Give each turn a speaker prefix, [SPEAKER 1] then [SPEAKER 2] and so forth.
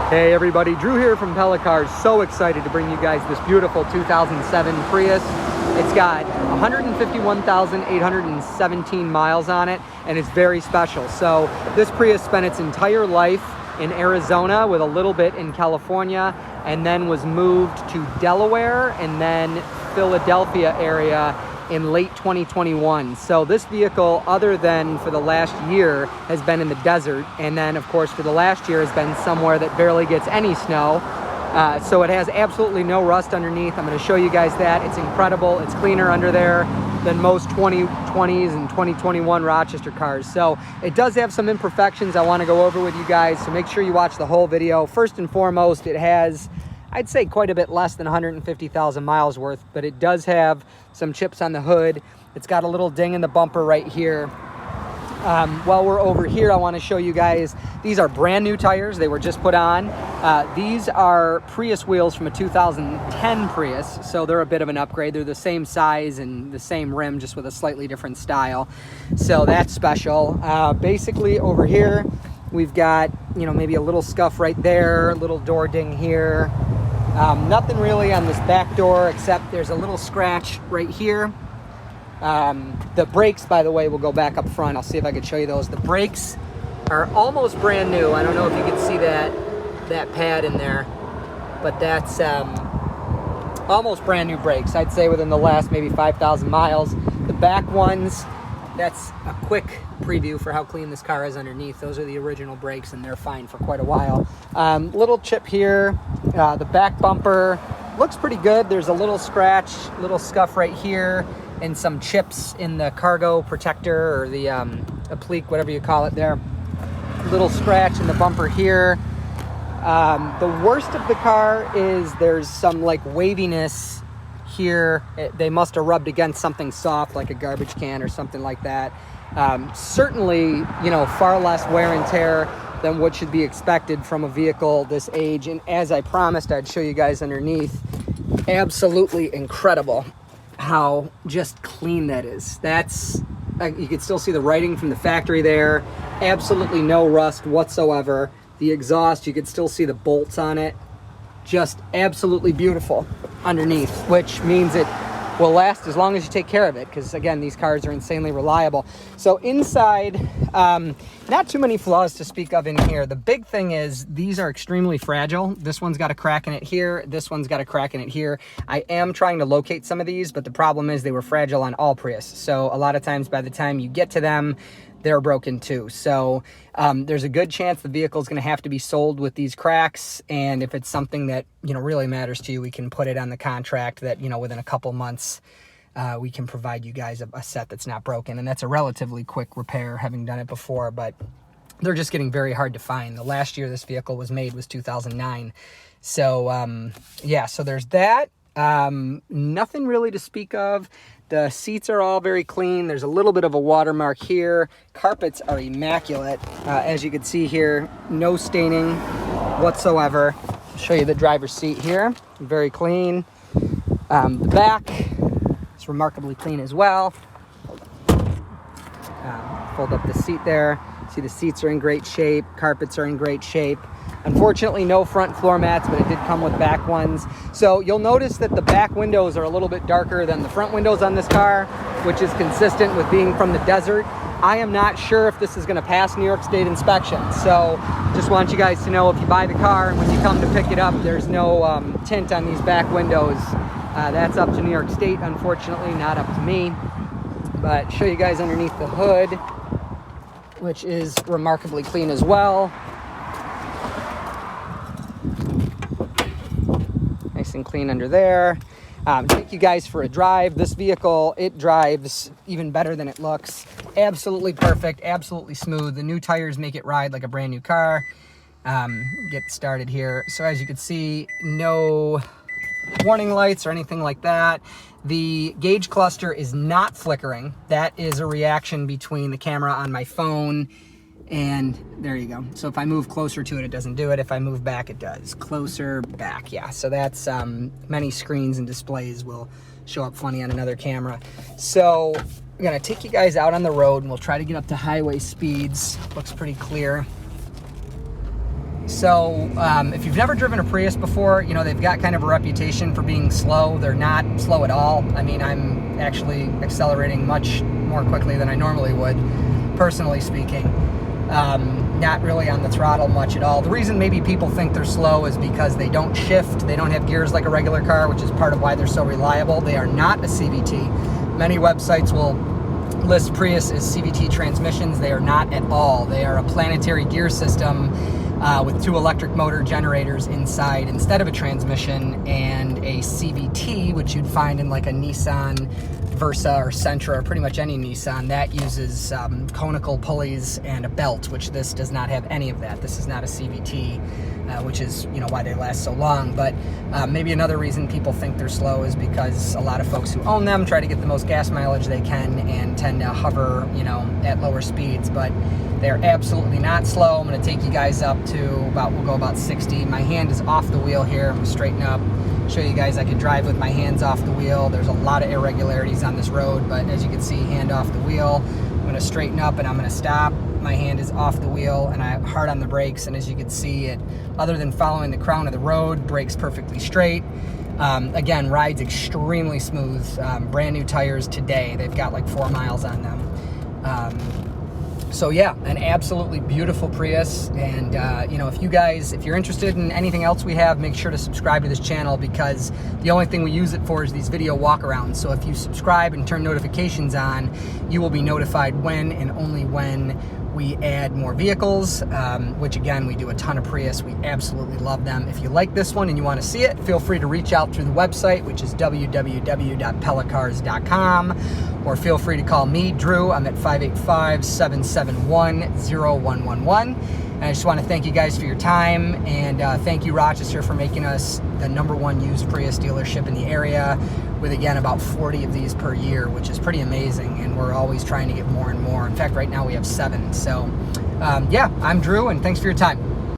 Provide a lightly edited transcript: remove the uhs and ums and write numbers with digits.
[SPEAKER 1] Hey everybody, Drew here from Cars. So excited to bring you guys this beautiful 2007 Prius. It's got 151,817 miles on it, and it's very special. So this Prius spent its entire life in Arizona with a little bit in California, and then was moved to Delaware and then Philadelphia area in late 2021. So this vehicle, other than for the last year, has been in the desert, and then of course for the last year has been somewhere that barely gets any snow. So it has absolutely no rust underneath. I'm going to show you guys that. It's incredible. It's cleaner under there than most 2020s and 2021 Rochester cars. So it does have some imperfections I want to go over with you guys, so make sure you watch the whole video. First and foremost, it has, I'd say, quite a bit less than 150,000 miles worth, but it does have some chips on the hood. It's got a little ding in the bumper right here. While we're over here, I want to show you guys, these are brand new tires. They were just put on. These are Prius wheels from a 2010 Prius, so they're a bit of an upgrade. They're the same size and the same rim, just with a slightly different style. So that's special. Basically over here, we've got, maybe a little scuff right there, a little door ding here. Nothing really on this back door, except there's a little scratch right here. The brakes, by the way, will go back up front. I'll see if I can show you those. The brakes are almost brand new. I don't know if you can see that pad in there, but that's almost brand new brakes. I'd say within the last maybe 5,000 miles. The back ones, that's a quick preview for how clean this car is underneath. Those are the original brakes, and they're fine for quite a while. Little chip here. The back bumper looks pretty good. There's a little scratch, little scuff right here, and some chips in the cargo protector, or the applique, whatever you call it there. Little scratch in the bumper here. The worst of the car is there's some like waviness here. They must have rubbed against something soft, like a garbage can or something like that. Certainly, far less wear and tear than what should be expected from a vehicle this age. And as I promised, I'd show you guys underneath. Absolutely incredible how just clean that is. That's, you can still see the writing from the factory there. Absolutely no rust whatsoever. The exhaust, you can still see the bolts on it. Just absolutely beautiful underneath, which means it will last as long as you take care of it, because again, these cars are insanely reliable. So inside, not too many flaws to speak of in here. The big thing is these are extremely fragile. This one's got a crack in it here. This one's got a crack in it here. I am trying to locate some of these, but the problem is they were fragile on all Prius. So a lot of times by the time you get to them, they're broken too. So there's a good chance the vehicle is going to have to be sold with these cracks. And if it's something that, really matters to you, we can put it on the contract that, within a couple months, we can provide you guys a set that's not broken. And that's a relatively quick repair, having done it before, but they're just getting very hard to find. The last year this vehicle was made was 2009. So yeah, so there's that. Nothing really to speak of. The seats are all very clean. There's a little bit of a watermark here. Carpets are immaculate. As you can see here, no staining whatsoever. I'll show you the driver's seat here. Very clean. The back is remarkably clean as well. Fold up the seat there. See, the seats are in great shape. Carpets are in great shape. Unfortunately, no front floor mats, but it did come with back ones. So you'll notice that the back windows are a little bit darker than the front windows on this car, which is consistent with being from the desert. I am not sure if this is going to pass New York State inspection. So just want you guys to know, if you buy the car and when you come to pick it up, there's no tint on these back windows. That's up to New York State, unfortunately, not up to me. But show you guys underneath the hood, which is remarkably clean as well. Nice and clean under there. Take you guys for a drive. This vehicle, it drives even better than it looks. Absolutely perfect, absolutely smooth. The new tires make it ride like a brand new car. Get started here. So as you can see, no warning lights or anything like that. The gauge cluster is not flickering. That is a reaction between the camera on my phone, and there you go. So if I move closer to it, it doesn't do it. If I move back, it does. Closer, back, yeah. So that's, many screens and displays will show up funny on another camera. So I'm gonna take you guys out on the road, and we'll try to get up to highway speeds. Looks pretty clear. So if you've never driven a Prius before, you know, they've got kind of a reputation for being slow. They're not slow at all. I mean, I'm actually accelerating much more quickly than I normally would, personally speaking. Not really on the throttle much at all. The reason maybe people think they're slow is because they don't shift. They don't have gears like a regular car, which is part of why they're so reliable. They are not a CVT. Many websites will list Prius as CVT transmissions. They are not at all. They are a planetary gear system with 2 electric motor generators inside instead of a transmission, and a CVT, which you'd find in like a Nissan Versa or Sentra or pretty much any Nissan, that uses conical pulleys and a belt, which this does not have any of that. This is not a CVT, which is, you know, why they last so long. But maybe another reason people think they're slow is because a lot of folks who own them try to get the most gas mileage they can and tend to hover, you know, at lower speeds. But they're absolutely not slow. I'm going to take you guys up to we'll go about 60. My hand is off the wheel here. I'm going to straighten up, show you guys I can drive with my hands off the wheel. There's a lot of irregularities on this road, but as you can see, hand off the wheel. I'm going to straighten up and I'm going to stop. My hand is off the wheel and I'm hard on the brakes, and as you can see, it, other than following the crown of the road, brakes perfectly straight. Again, rides extremely smooth. Brand new tires today. They've got like 4 miles on them. So yeah, an absolutely beautiful Prius. And you know, if you're interested in anything else we have, make sure to subscribe to this channel, because the only thing we use it for is these video walkarounds. So if you subscribe and turn notifications on, you will be notified when and only when we add more vehicles, which again, we do a ton of Prius. We absolutely love them. If you like this one and you want to see it, feel free to reach out through the website, which is www.pellicars.com, or feel free to call me, Drew. I'm at 585-771-0111. And I just want to thank you guys for your time, and thank you, Rochester, for making us the #1 used Prius dealership in the area, with, again, about 40 of these per year, which is pretty amazing, and we're always trying to get more and more. In fact, right now we have 7. So, yeah, I'm Drew, and thanks for your time.